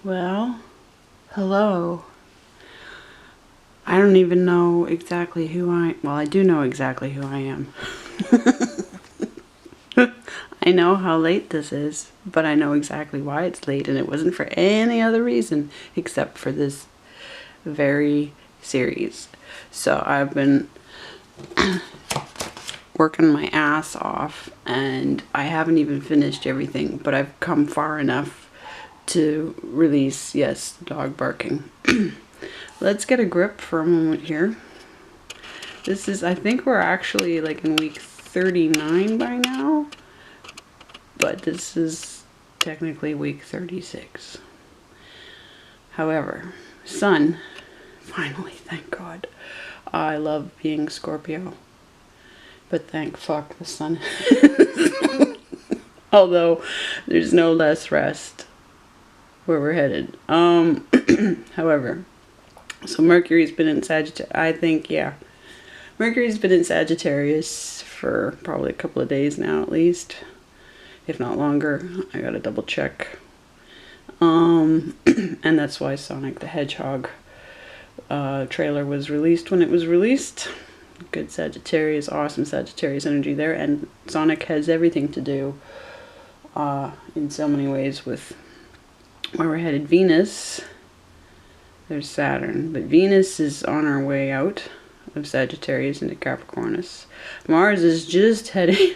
Well, hello. I don't even know exactly well, I do know exactly who I am. I know how late this is, but I know exactly why it's late, and it wasn't for any other reason except for this very series. So I've been working my ass off, and I haven't even finished everything, but I've come far enough to release, yes, dog barking. Let's get a grip for a moment here. This is, I think we're actually like in week 39 by now, but this is technically week 36. However, Sun, finally, thank God. I love being Scorpio, but thank fuck the Sun. Although there's no less rest where we're headed. However, so Mercury's been in Sagittarius, I think, yeah. Mercury's been in Sagittarius for probably a couple of days now at least, if not longer. I gotta double check. And that's why Sonic the Hedgehog trailer was released when it was released. Good Sagittarius, awesome Sagittarius energy there, and Sonic has everything to do in so many ways with where we're headed. Venus, there's Saturn, but Venus is on her way out of Sagittarius into Capricornus. Mars is just heading,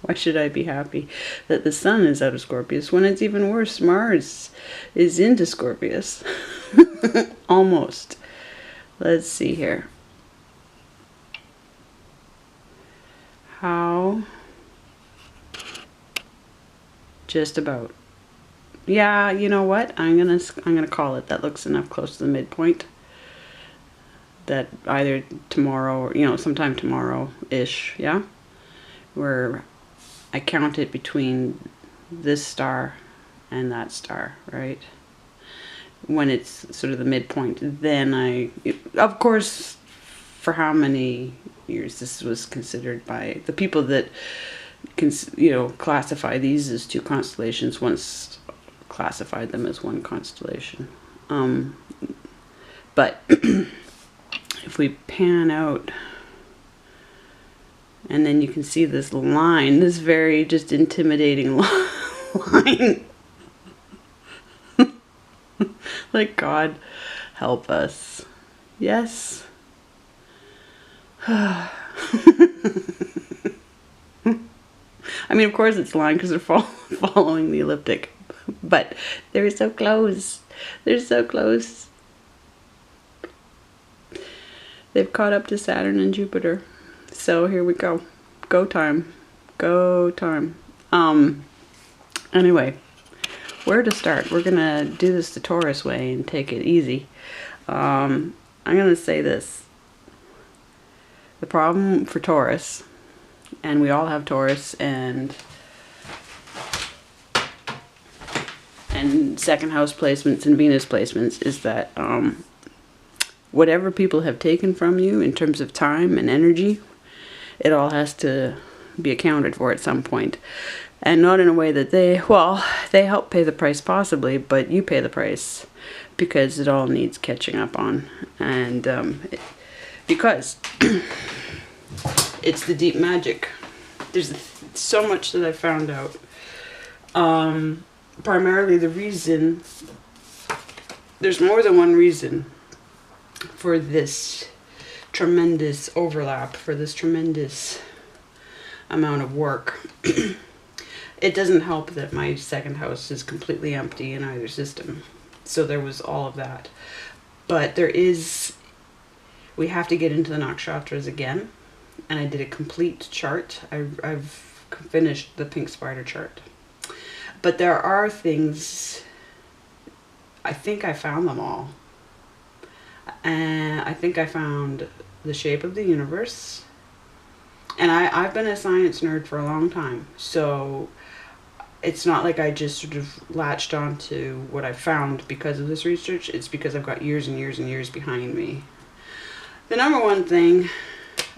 why should I be happy that the Sun is out of Scorpius when it's even worse? Mars is into Scorpius. Almost. Let's see here. How? Just about. Yeah, you know what? I'm gonna call it. That looks enough close to the midpoint. That either tomorrow or, sometime tomorrow-ish, yeah? Where I count it between this star and that star, right? When it's sort of the midpoint, then of course, for how many years this was considered by the people that classify these as two constellations, once classified them as one constellation. But if we pan out, and then you can see this line, this very just intimidating line. Like, God help us. Yes. I mean, of course it's a line because they're following the ecliptic, but they're so close. They're so close. They've caught up to Saturn and Jupiter. So here we go. Go time. Go time. Anyway, where to start? We're gonna do this the Taurus way and take it easy. I'm gonna say this. The problem for Taurus, and we all have Taurus and second house placements and Venus placements, is that whatever people have taken from you in terms of time and energy, it all has to be accounted for at some point. And not in a way that they help pay the price possibly, but you pay the price because it all needs catching up on. And because it's the deep magic. There's so much that I found out. Primarily the reason, there's more than one reason for this tremendous overlap, for this tremendous amount of work. It doesn't help that my second house is completely empty in either system. So there was all of that. But we have to get into the nakshatras again. And I did a complete chart. I've finished the pink spider chart. But there are things, I think I found them all. And I think I found the shape of the universe. And I've been a science nerd for a long time. So it's not like I just sort of latched on to what I found because of this research. It's because I've got years and years and years behind me. The number one thing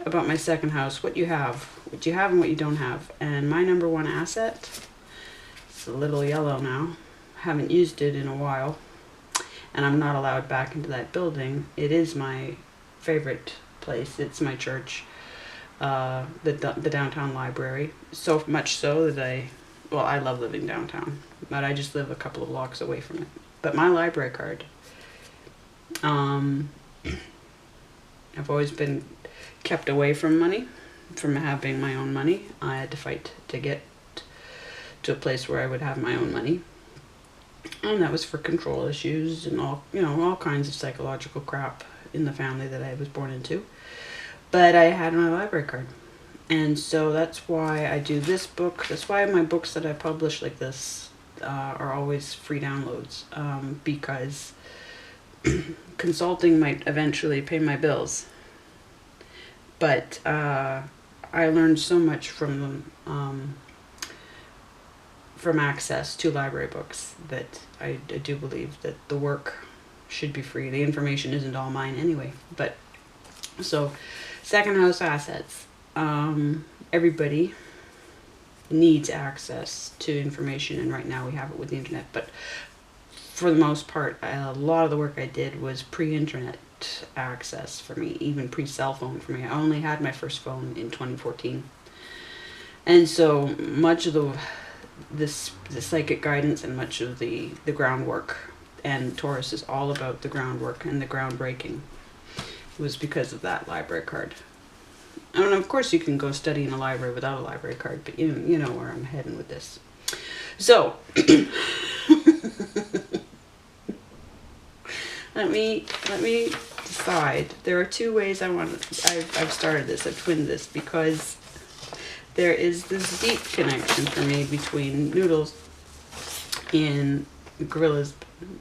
about my second house, what you have and what you don't have. And my number one asset, it's a little yellow now. Haven't used it in a while. and I'm not allowed back into that building. It is my favorite place. It's my church, the downtown library. So much so that I love living downtown, but I just live a couple of blocks away from it. But my library card, I've always been kept away from money, from having my own money. I had to fight to get to a place where I would have my own money. And that was for control issues and all kinds of psychological crap in the family that I was born into. But I had my library card. And so that's why I do this book. That's why my books that I publish like this are always free downloads. Because consulting might eventually pay my bills. But I learned so much from them, from access to library books, that I do believe that the work should be free. The information isn't all mine anyway. But so, second house assets. Everybody needs access to information, and right now we have it with the internet. But for the most part, a lot of the work I did was pre-internet access for me, even pre-cell phone for me. I only had my first phone in 2014, and so much of the psychic guidance and much of the groundwork, and Taurus is all about the groundwork and the groundbreaking, was because of that library card. And of course you can go study in a library without a library card, but you know where I'm heading with this. So let me decide. There are two ways I've started this, I've twinned this, because there is this deep connection for me between Noodles in Gorillaz,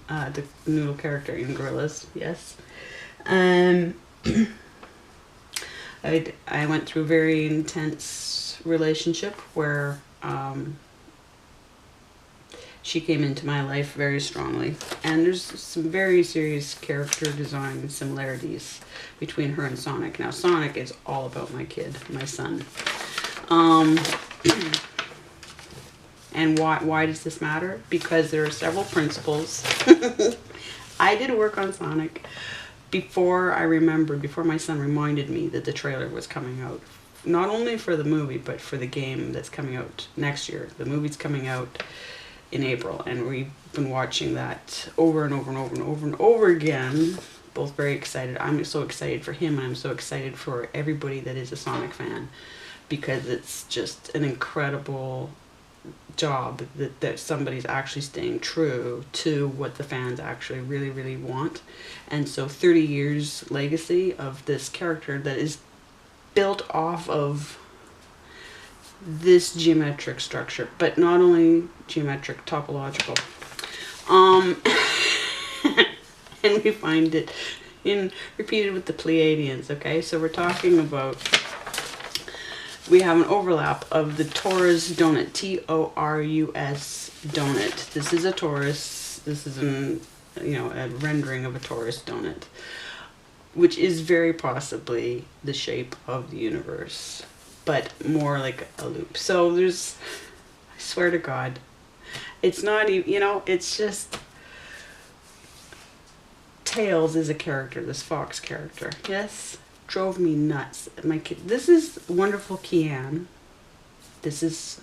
the Noodle character in Gorillaz, yes. I went through a very intense relationship where she came into my life very strongly, and there's some very serious character design similarities between her and Sonic. Now Sonic is all about my kid, my son. And why does this matter? Because there are several principles. I did work on Sonic before my son reminded me that the trailer was coming out. Not only for the movie, but for the game that's coming out next year. The movie's coming out in April, and we've been watching that over and over and over and over and over again. Both very excited. I'm so excited for him, and I'm so excited for everybody that is a Sonic fan, because it's just an incredible job that somebody's actually staying true to what the fans actually really, really want. And so 30 years legacy of this character that is built off of this geometric structure, but not only geometric, topological. And we find it repeated with the Pleiadians, okay? So we're talking about, we have an overlap of the Taurus donut, T-O-R-U-S donut. This is a Taurus. This is a rendering of a Taurus donut, which is very possibly the shape of the universe, but more like a loop. So there's, I swear to God, it's not even, it's just, Tails is a character, this fox character. Yes, drove me nuts. My kid, this is wonderful Kian. That's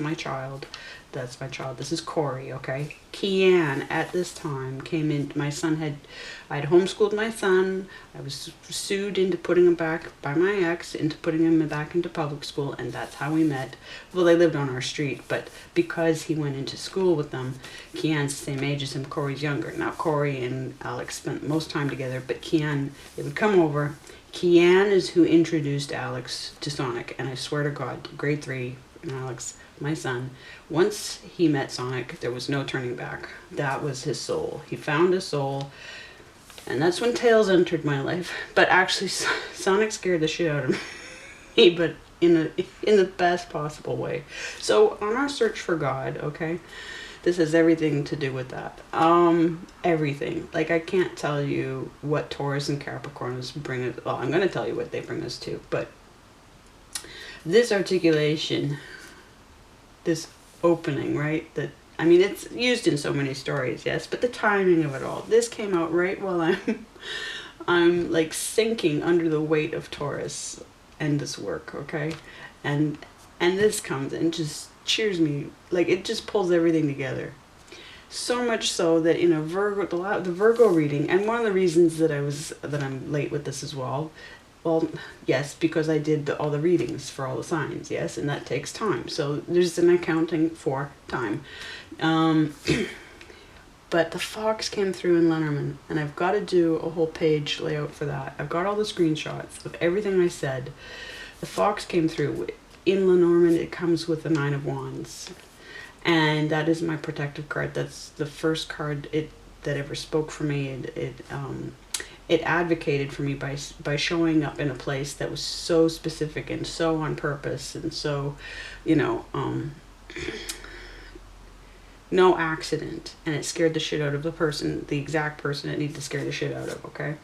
my child. That's my child. This is Corey, okay? Kian, at this time, came in. I'd homeschooled my son. I was sued into putting him back by my ex, into putting him back into public school, and that's how we met. Well, they lived on our street, but because he went into school with them, Kian's the same age as him, Corey's younger. Now, Corey and Alex spent most time together, but Kian, they would come over. Kian is who introduced Alex to Sonic, and I swear to God, grade 3, and Alex, my son, once he met Sonic, there was no turning back. That was his soul. He found his soul, and that's when Tails entered my life. But actually, Sonic scared the shit out of me, but in the best possible way. So on our search for God, okay, this has everything to do with that. Everything. Like, I can't tell you what Taurus and Capricornus bring us. Well, I'm going to tell you what they bring us to, but this articulation, this opening, right, that I mean, it's used in so many stories, yes, but the timing of it all. This came out right while I'm like sinking under the weight of Taurus and this work, okay? And this comes and just cheers me, like it just pulls everything together. So much so that in a Virgo, the Virgo reading, and one of the reasons that I'm late with this as well, yes, because I did all the readings for all the signs, yes, and that takes time. So there's an accounting for time. But the Fox came through in Lenormand, and I've got to do a whole page layout for that. I've got all the screenshots of everything I said. The Fox came through. In Lenormand, it comes with the Nine of Wands. And that is my protective card. That's the first card that ever spoke for me. It advocated for me by showing up in a place that was so specific and so on purpose and so, no accident. And it scared the shit out of the exact person it needed to scare the shit out of, okay?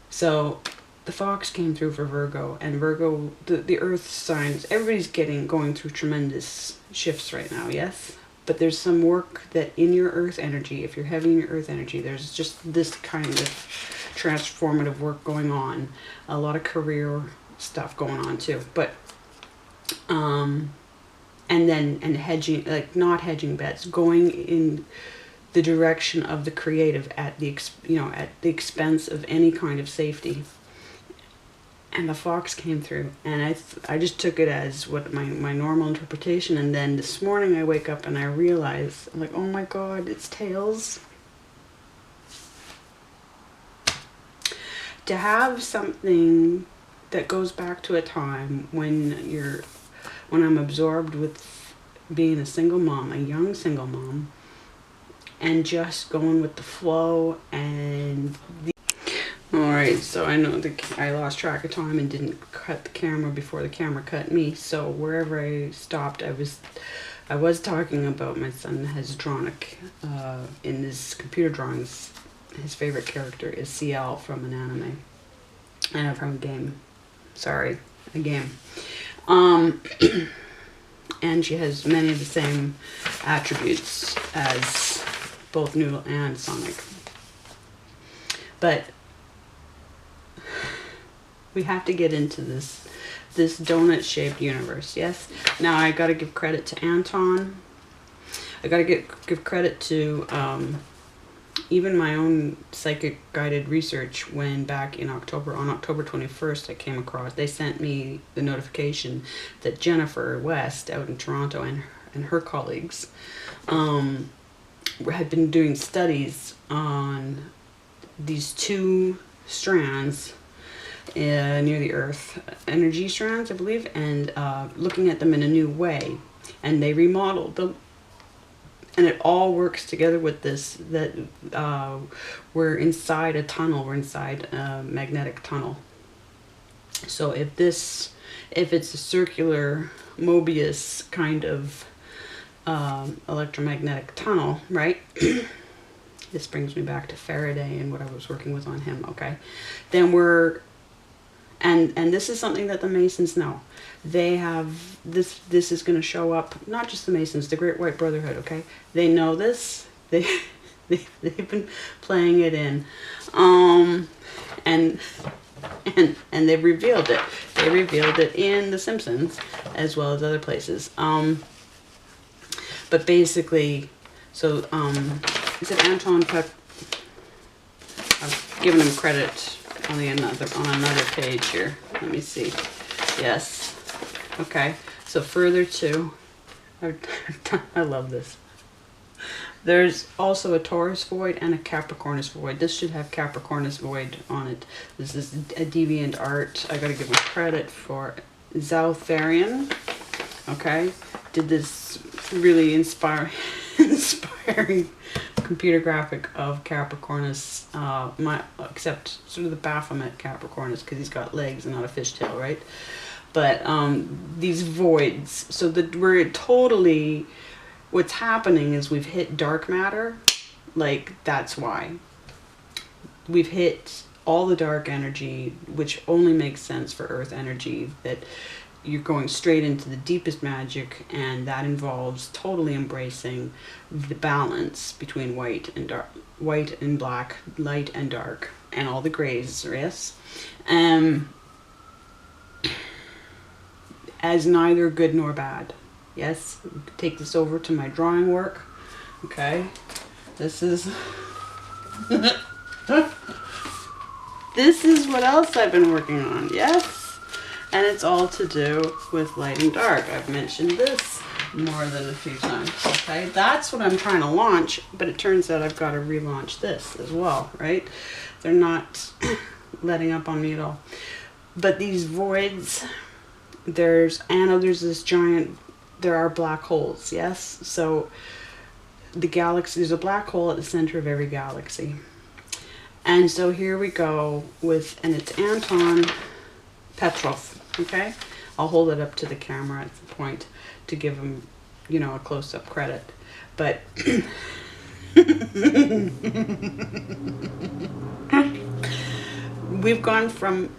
So the Fox came through for Virgo, and Virgo, the earth signs, everybody's going through tremendous shifts right now, yes? But there's some work that in your earth energy, if you're heavy in your earth energy, there's just this kind of transformative work going on. A lot of career stuff going on too. But, and hedging, like not hedging bets, going in the direction of the creative at the expense of any kind of safety. And the Fox came through, and I just took it as what my normal interpretation. And then this morning I wake up and I realize, I'm like, oh my God, it's tails. To have something that goes back to a time when I'm absorbed with being a single mom, a young single mom, and just going with the flow and Alright, so I know I lost track of time and didn't cut the camera before the camera cut me. So wherever I stopped, I was talking about my son has drawn in his computer drawings. His favorite character is CL from an anime, and from a game. Sorry, a game. And she has many of the same attributes as both Noodle and Sonic. But we have to get into this donut-shaped universe, yes? Now, I got to give credit to Anton. I got to give credit to even my own psychic-guided research when back in October, on October 21st, I came across, they sent me the notification that Jennifer West out in Toronto and her colleagues had been doing studies on these two strands near the earth, energy strands, I believe, and looking at them in a new way. And they remodeled them, and it all works together with this, that we're inside a tunnel, we're inside a magnetic tunnel. So if it's a circular Mobius kind of electromagnetic tunnel, right? This brings me back to Faraday and what I was working with on him, okay? Then and this is something that the Masons know. They have, this is going to show up, not just the Masons, the Great White Brotherhood, okay? They know this. They've been playing it in. And they've revealed it. They revealed it in The Simpsons as well as other places. But basically, so, is it Anton Peck? I've given him credit on another page here. Let me see. Yes. Okay. So further to, I love this. There's also a Taurus void and a Capricornus void. This should have Capricornus void on it. This is a deviant art. I gotta give him credit for Stellarium. Okay. Did this really inspiring computer graphic of Capricornus, except sort of the Baphomet Capricornus, because he's got legs and not a fishtail, right? But these voids, so that we're totally, what's happening is we've hit dark matter, like that's why. We've hit all the dark energy, which only makes sense for earth energy, that you're going straight into the deepest magic, and that involves totally embracing the balance between white and dark, white and black, light and dark, and all the grays, yes, as neither good nor bad. Yes, take this over to my drawing work. Okay, this is this is what else I've been working on. Yes. And it's all to do with light and dark. I've mentioned this more than a few times, okay? That's what I'm trying to launch, but it turns out I've got to relaunch this as well, right? They're not letting up on me at all. But these voids, there's this giant, there are black holes, yes? So the galaxy, there's a black hole at the center of every galaxy. And so here we go with, and it's Anton Petrov. Okay, I'll hold it up to the camera at the point to give him, you know, a close-up credit. But we've gone from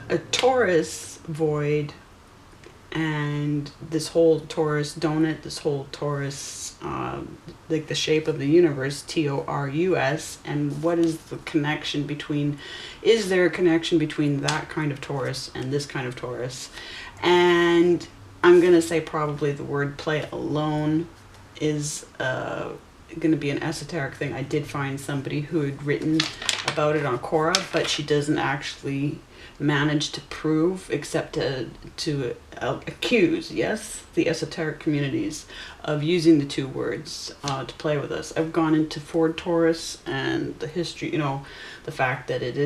a Taurus void and this whole Taurus donut, this whole Taurus, like the shape of the universe, Taurus, and what is the connection between, is there a connection between that kind of Taurus and this kind of Taurus? And I'm going to say probably the word play alone is going to be an esoteric thing. I did find somebody who had written about it on Quora, but she doesn't actually manage to prove, except to accuse, yes, the esoteric communities of using the two words to play with us. I've gone into Ford Taurus and the history, you know, the fact that it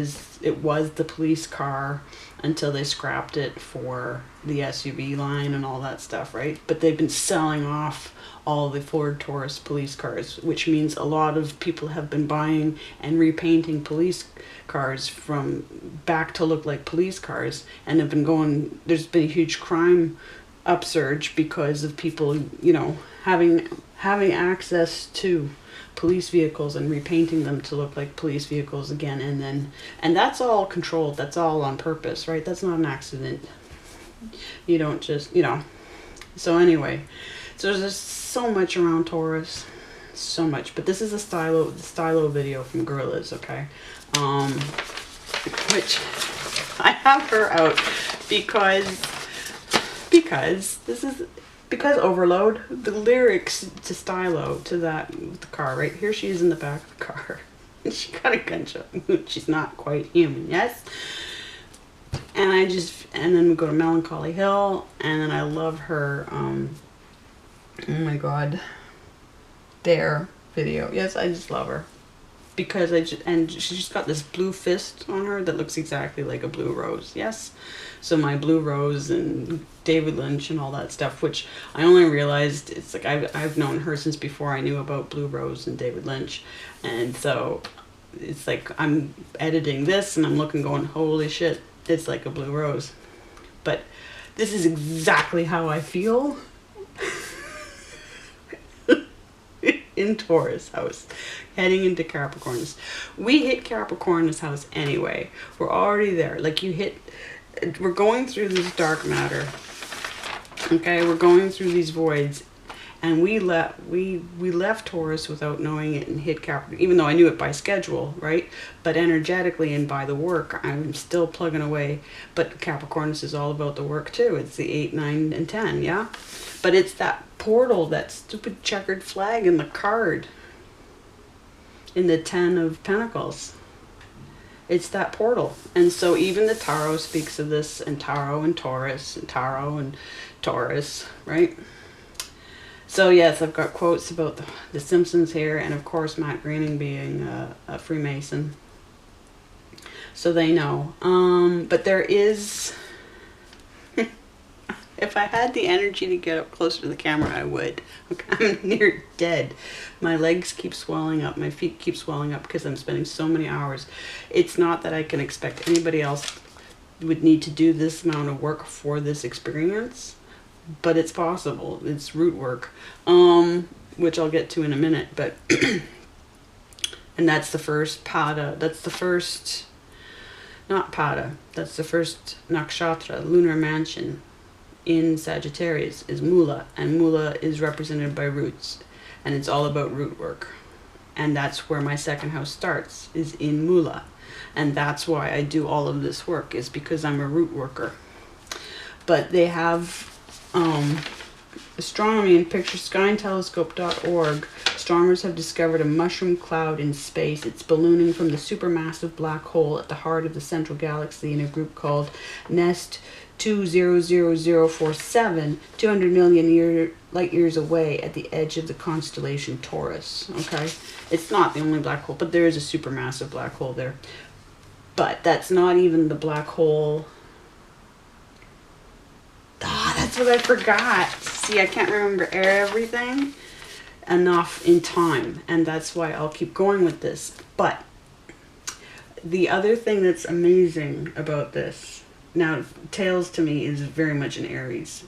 was the police car until they scrapped it for the SUV line and all that stuff, right? But they've been selling off all the Ford Taurus police cars, which means a lot of people have been buying and repainting police cars from back to look like police cars, and have been going, there's been a huge crime upsurge because of people, you know, having access to police vehicles and repainting them to look like police vehicles again, and that's all controlled, that's all on purpose, right? That's not an accident. You don't just, you know. So anyway, so there's just so much around Taurus, so much. But this is a stylo video from Gorillaz, okay? Which I have her out because overload, the lyrics to stylo, to that, the car, right? Here she is in the back of the car. She got a gunshot. She's not quite human, yes? And then we go to Melancholy Hill, and then I love her, oh my god, Dare video. Yes, I just love her. Because and she's got this blue fist on her that looks exactly like a blue rose, yes? So my blue rose and David Lynch and all that stuff, which I only realized, it's like I've known her since before I knew about Blue Rose and David Lynch. And so it's like I'm editing this and I'm looking going, holy shit, it's like a blue rose. But this is exactly how I feel in Taurus house, heading into Capricornus. We hit Capricornus house anyway. We're already there. Like we're going through this dark matter. Okay, we're going through these voids, and we left Taurus without knowing it and hit Capricorn, even though I knew it by schedule, right? But energetically and by the work, I'm still plugging away. But Capricornus is all about the work too. It's the 8, 9, and 10, yeah? But it's that portal, that stupid checkered flag in the card, in the 10 of Pentacles. It's that portal. And so even the Tarot speaks of this, and Tarot and Taurus, and Tarot and Taurus, right? So yes, I've got quotes about the Simpsons here, and of course Matt Groening being a Freemason. So they know. But there is... If I had the energy to get up closer to the camera, I would. Okay, I'm near dead. My legs keep swelling up. My feet keep swelling up because I'm spending so many hours. It's not that I can expect anybody else would need to do this amount of work for this experience, but it's possible. It's root work, which I'll get to in a minute. But and that's the first pada. That's the first, not pada. That's the first nakshatra, lunar mansion, in Sagittarius is Mula, and Mula is represented by roots, and it's all about root work. And that's where my second house starts, is in Mula. And that's why I do all of this work, is because I'm a root worker. But they have astronomy and pictureskyandtelescope.org. Astronomers have discovered a mushroom cloud in space. It's ballooning from the supermassive black hole at the heart of the central galaxy in a group called Nest 200047, 200 million light years away at the edge of the constellation Taurus. Okay, it's not the only black hole, but there is a supermassive black hole there. But that's not even the black hole. Ah, that's what I forgot. See, I can't remember everything enough in time, and that's why I'll keep going with this. But the other thing that's amazing about this, now, Tails to me is very much an Aries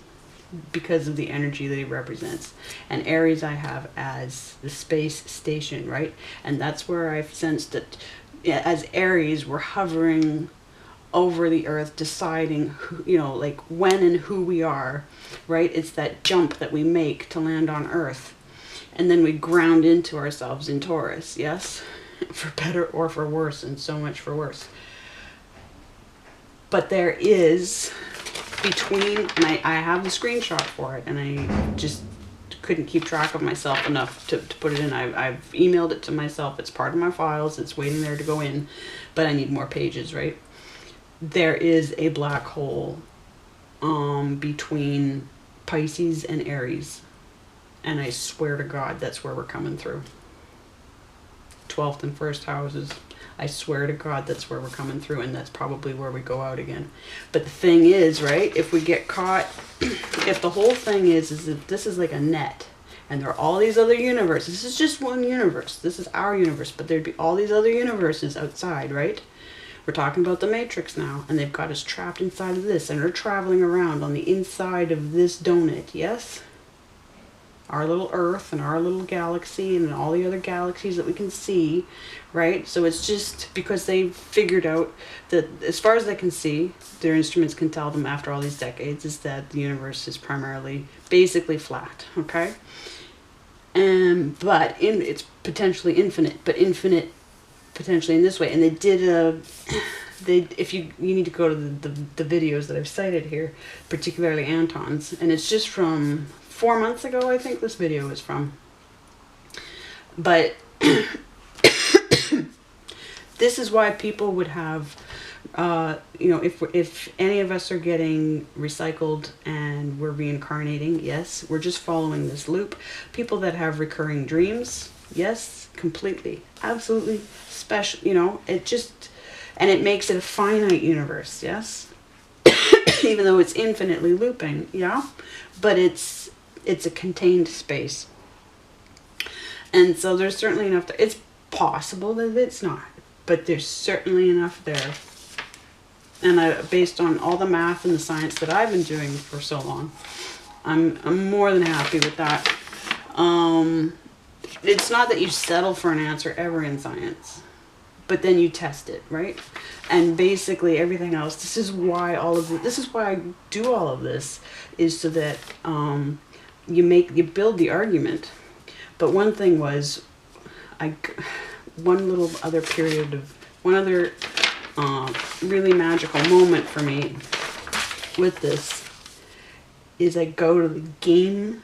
because of the energy that he represents. And Aries I have as the space station, right? And that's where I've sensed that as Aries, we're hovering over the earth, deciding who, you know, like when and who we are, right? It's that jump that we make to land on earth. And then we ground into ourselves in Taurus, yes? For better or for worse, and so much for worse. But there is between, and I have the screenshot for it, and I just couldn't keep track of myself enough to put it in. I've emailed it to myself. It's part of my files. It's waiting there to go in, but I need more pages, right? There is a black hole between Pisces and Aries, and I swear to God that's where we're coming through. 12th and 1st houses. I swear to God that's where we're coming through, and that's probably where we go out again. But the thing is, right, if we get caught, if the whole thing is that this is like a net, and there are all these other universes. This is just one universe. This is our universe, but there'd be all these other universes outside, right? We're talking about the Matrix now, and they've got us trapped inside of this, and they're traveling around on the inside of this donut, yes? Our little Earth and our little galaxy and all the other galaxies that we can see, right? So it's just because they've figured out that as far as they can see, their instruments can tell them after all these decades, is that the universe is primarily basically flat, okay? But it's potentially infinite, but infinite potentially in this way. And they did if you need to go to the videos that I've cited here, particularly Anton's, and it's just from 4 months ago, I think this video is from. But this is why people would have, you know, if any of us are getting recycled and we're reincarnating, yes, we're just following this loop. People that have recurring dreams, yes, completely, absolutely special, you know, it just, and it makes it a finite universe, yes, even though it's infinitely looping, yeah, but it's a contained space. And so there's certainly enough there. It's possible that it's not, but there's certainly enough there. And based on all the math and the science that I've been doing for so long, I'm more than happy with that. It's not that you settle for an answer ever in science, but then you test it, right? And basically everything else, this is why I do all of this, is so that you build the argument. But one thing was, one other really magical moment for me with this is I go to the game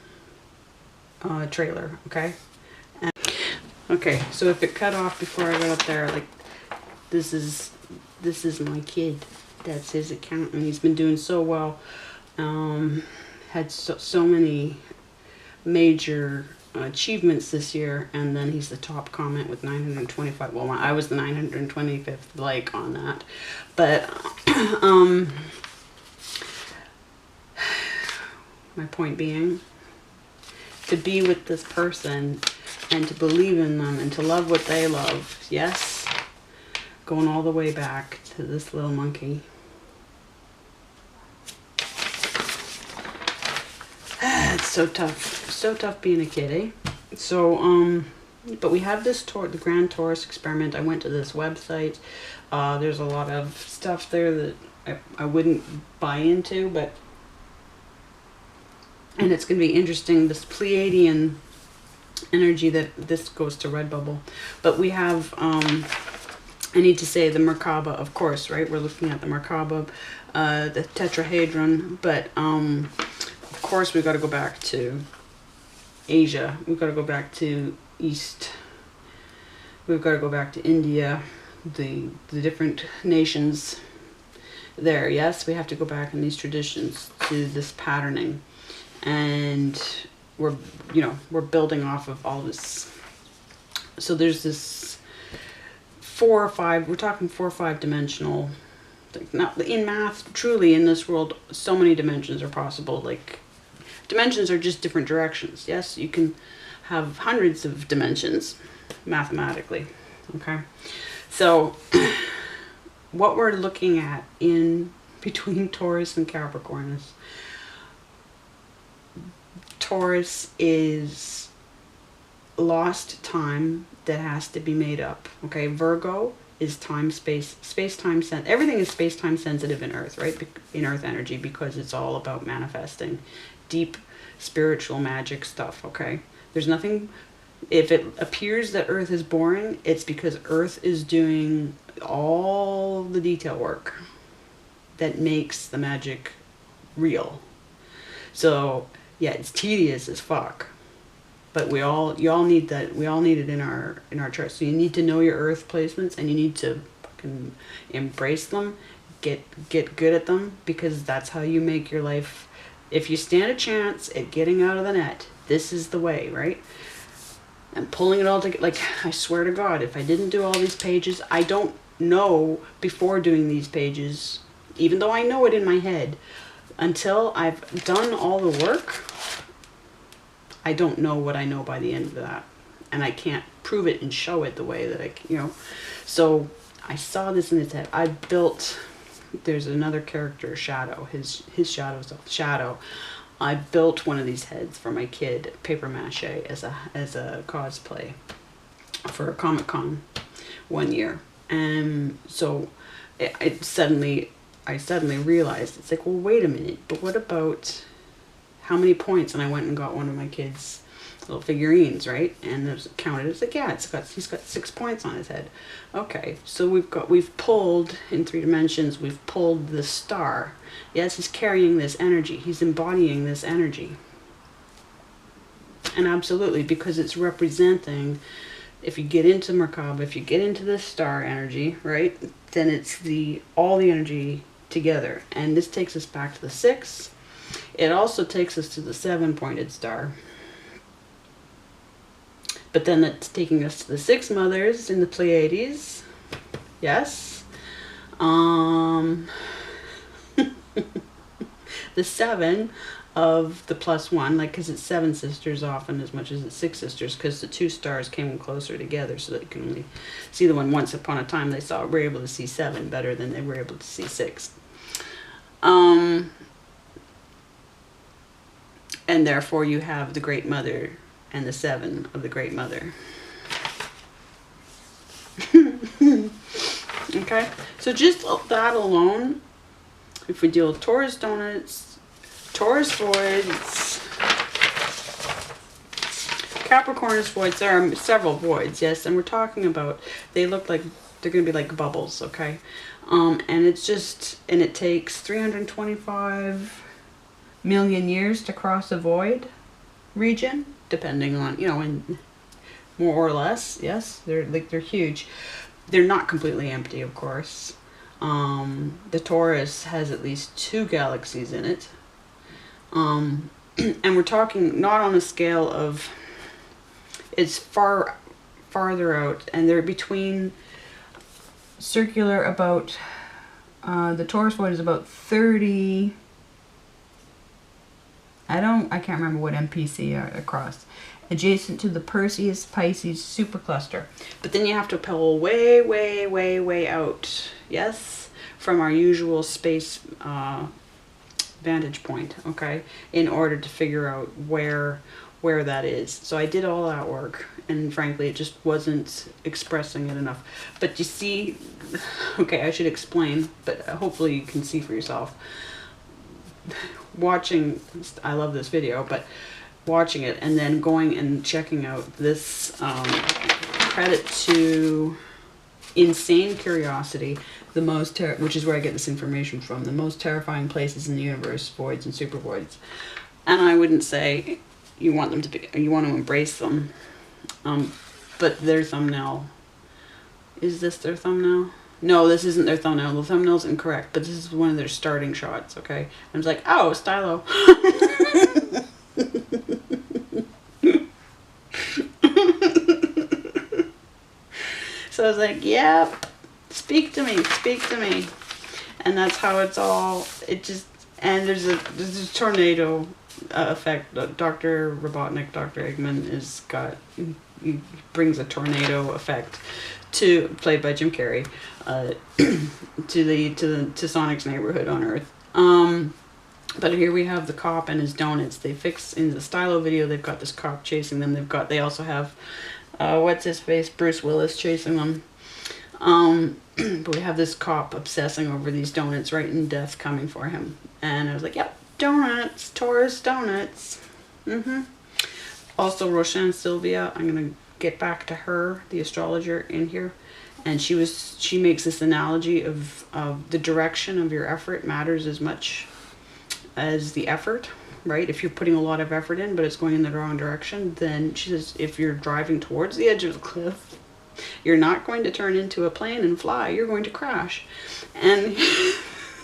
trailer, okay? And, okay, so if it cut off before I got up there, like, this is my kid. That's his account, and he's been doing so well. Had so many major achievements this year, and then he's the top comment with 925. Well, I was the 925th like on that, but my point being, to be with this person and to believe in them and to love what they love, yes, going all the way back to this little monkey. It's so tough being a kid, eh? So, but we have this the Grand Taurus experiment. I went to this website. There's a lot of stuff there that I wouldn't buy into, but And it's going to be interesting, this Pleiadian energy, that this goes to Redbubble. But we have, I need to say the Merkaba, of course, right? We're looking at the Merkaba, the tetrahedron. But, of course, we've got to go back to Asia. We've got to go back to East. We've got to go back to India, the different nations there. Yes, we have to go back in these traditions to this patterning. And we're building off of all this. So there's this 4 or 5, we're talking 4 or 5 dimensional. Now, in math, truly in this world, so many dimensions are possible. Like, dimensions are just different directions. Yes, you can have hundreds of dimensions mathematically. Okay, so what we're looking at in between Taurus and Capricornus. Taurus is lost time that has to be made up. Okay, Virgo is time, space, time, everything is space-time sensitive in Earth, right? In Earth energy, because it's all about manifesting deep spiritual magic stuff. Okay, there's nothing. If it appears that Earth is boring, it's because Earth is doing all the detail work that makes the magic real. So yeah, it's tedious as fuck, but you all need that. We all need it in our chart. So you need to know your Earth placements, and you need to fucking embrace them, get good at them, because that's how you make your life. If you stand a chance at getting out of the net, this is the way, right? And pulling it all together. Like, I swear to God, if I didn't do all these pages, I don't know before doing these pages, even though I know it in my head, until I've done all the work, I don't know what I know by the end of that. And I can't prove it and show it the way that So I saw this in his head. I built, there's another character, Shadow, his shadow self, Shadow. I built one of these heads for my kid, paper mache, as a cosplay for a Comic-Con one year. And so I suddenly realized, it's like, well, wait a minute, but what about how many points? And I went and got one of my kids' little figurines, right? And it was counted. It's like, yeah, he's got 6 points on his head. Okay, so we've pulled in 3 dimensions. We've pulled the star. Yes, he's carrying this energy. He's embodying this energy. And absolutely, because it's representing. If you get into Merkaba, if you get into the star energy, right, then it's all the energy together. And this takes us back to the 6. It also takes us to the 7-pointed star. But then it's taking us to the 6 mothers in the Pleiades. Yes. The 7 of the +1, like, because it's 7 sisters often as much as it's 6 sisters, because the 2 stars came closer together, so that you can only see the one. Once upon a time they were able to see 7 better than they were able to see 6. And therefore you have the Great Mother and the 7 of the Great Mother. Okay, so just that alone, if we deal with Taurus donuts, Taurus voids, Capricornus voids, there are several voids, yes, and we're talking about, they look like they're going to be like bubbles, okay? And it takes 325 million years to cross a void region, depending on, and more or less, yes, they're huge. They're not completely empty, of course. The Taurus has at least 2 galaxies in it. And we're talking not on a scale of, it's farther out, and they're between circular about, the Taurus void is about 30, I can't remember what MPC are across, adjacent to the Perseus Pisces supercluster. But then you have to pull way, way, way, way out, yes, from our usual space vantage point, okay, in order to figure out where that is. So I did all that work, and frankly it just wasn't expressing it enough. But you see, okay, I should explain, but hopefully you can see for yourself. watching, I love this video, but watching it and then going and checking out this, credit to insane curiosity, which is where I get this information from, the most terrifying places in the universe, voids and super voids. And I wouldn't say you want them to be, you want to embrace them, but their thumbnail, is this their thumbnail? No, this isn't their thumbnail. The thumbnail's incorrect, but this is one of their starting shots, okay? I was like, oh, stylo. So I was like, yep, speak to me, speak to me. And that's how it's all, it just, and there's a tornado effect. Dr. Robotnik, Dr. Eggman he brings a tornado effect played by Jim Carrey, to Sonic's neighborhood on Earth. But here we have the cop and his donuts. They fix in the stylo video. They've got this cop chasing them. They also have, what's his face, Bruce Willis chasing them. But we have this cop obsessing over these donuts, right, and death coming for him. And I was like, yep, donuts, Taurus donuts. Also, Roshan Sylvia, I'm gonna get back to her, the astrologer in here, and she makes this analogy of the direction of your effort matters as much as the effort, right? If you're putting a lot of effort in but it's going in the wrong direction, then she says if you're driving towards the edge of the cliff, you're not going to turn into a plane and fly, you're going to crash. And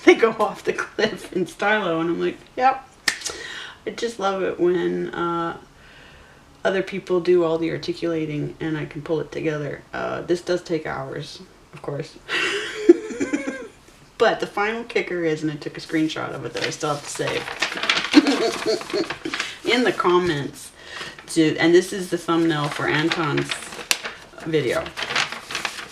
they go off the cliff in stylo, and I'm like, yep. I just love it when other people do all the articulating and I can pull it together. This does take hours, of course. But the final kicker is, and I took a screenshot of it that I still have to save, in the comments, and this is the thumbnail for Anton's video.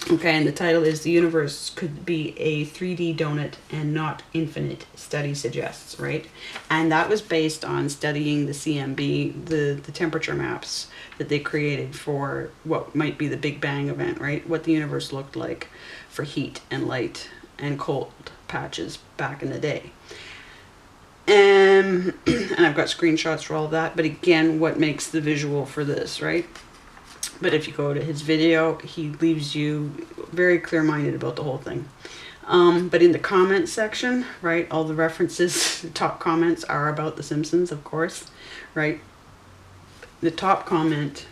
Okay, and the title is "The Universe Could Be a 3D Donut and Not Infinite, Study Suggests," right? And that was based on studying the CMB, the temperature maps that they created for what might be the Big Bang event, right? What the universe looked like for heat and light and cold patches back in the day. And I've got screenshots for all of that, but again, what makes the visual for this, right? But if you go to his video, he leaves you very clear-minded about the whole thing. But in the comment section, right, all the references, the top comments are about The Simpsons, of course, right? The top comment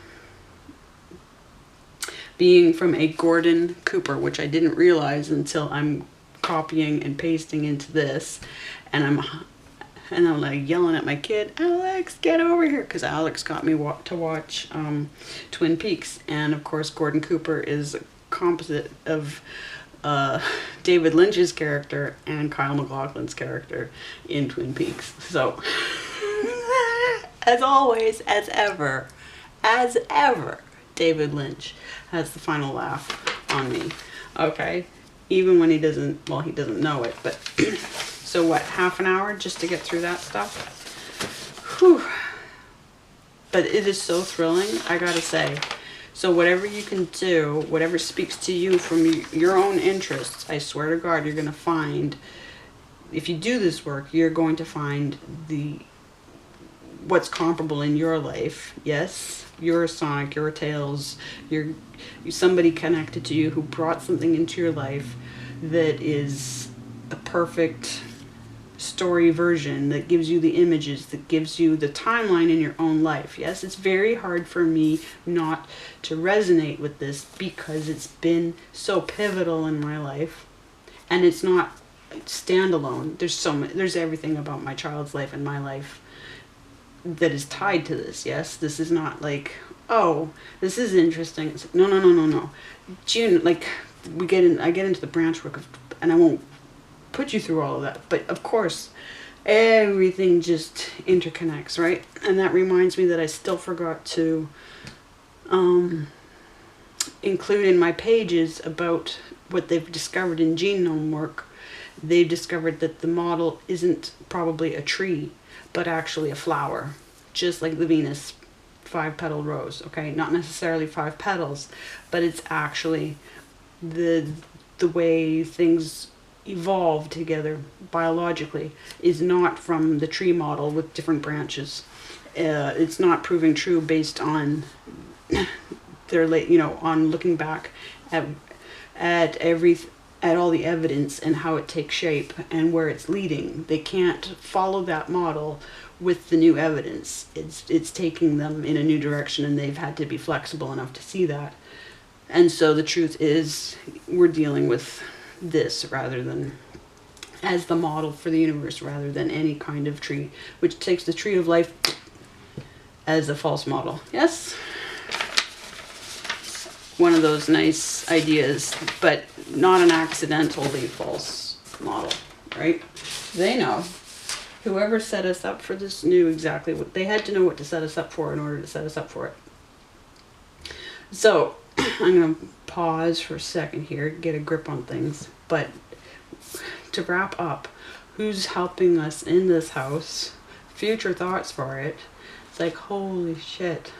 being from a Gordon Cooper, which I didn't realize until I'm copying and pasting into this, and I'm like yelling at my kid, Alex, get over here, because Alex got me to watch Twin Peaks, and of course Gordon Cooper is a composite of David Lynch's character and Kyle MacLachlan's character in Twin Peaks. So as always, as ever, David Lynch has the final laugh on me. Okay, even when he doesn't know it, but so what, half an hour just to get through that stuff? Whew. But it is so thrilling, I gotta say. So whatever you can do, whatever speaks to you from your own interests, I swear to God, you're gonna find, if you do this work, you're going to find what's comparable in your life. Yes, you're a Sonic, you're a Tails, you're somebody connected to you who brought something into your life that is the perfect story version, that gives you the images, that gives you the timeline in your own life. Yes, it's very hard for me not to resonate with this because it's been so pivotal in my life, and it's not standalone. There's everything about my child's life and my life that is tied to this. Yes, this is not like, oh, this is interesting. It's like, no. June, like I get into the branch work and I won't put you through all of that, but of course everything just interconnects, right? And that reminds me that I still forgot to include in my pages about what they've discovered in genome work. They've discovered that the model isn't probably a tree, but actually a flower, just like the Venus 5-petaled rose. Okay, not necessarily 5 petals, but it's actually the way things evolved together biologically is not from the tree model with different branches. It's not proving true based on their on looking back at all the evidence and how it takes shape and where it's leading. They can't follow that model with the new evidence. It's taking them in a new direction, and they've had to be flexible enough to see that. And so the truth is, we're dealing with this rather than as the model for the universe, rather than any kind of tree, which takes the tree of life as a false model. Yes? One of those nice ideas, but not an accidentally false model, right? They know. Whoever set us up for this knew exactly what they had to know what to set us up for in order to set us up for it. So I'm going to pause for a second here, get a grip on things. But to wrap up, who's helping us in this house? Future thoughts for it. It's like, holy shit.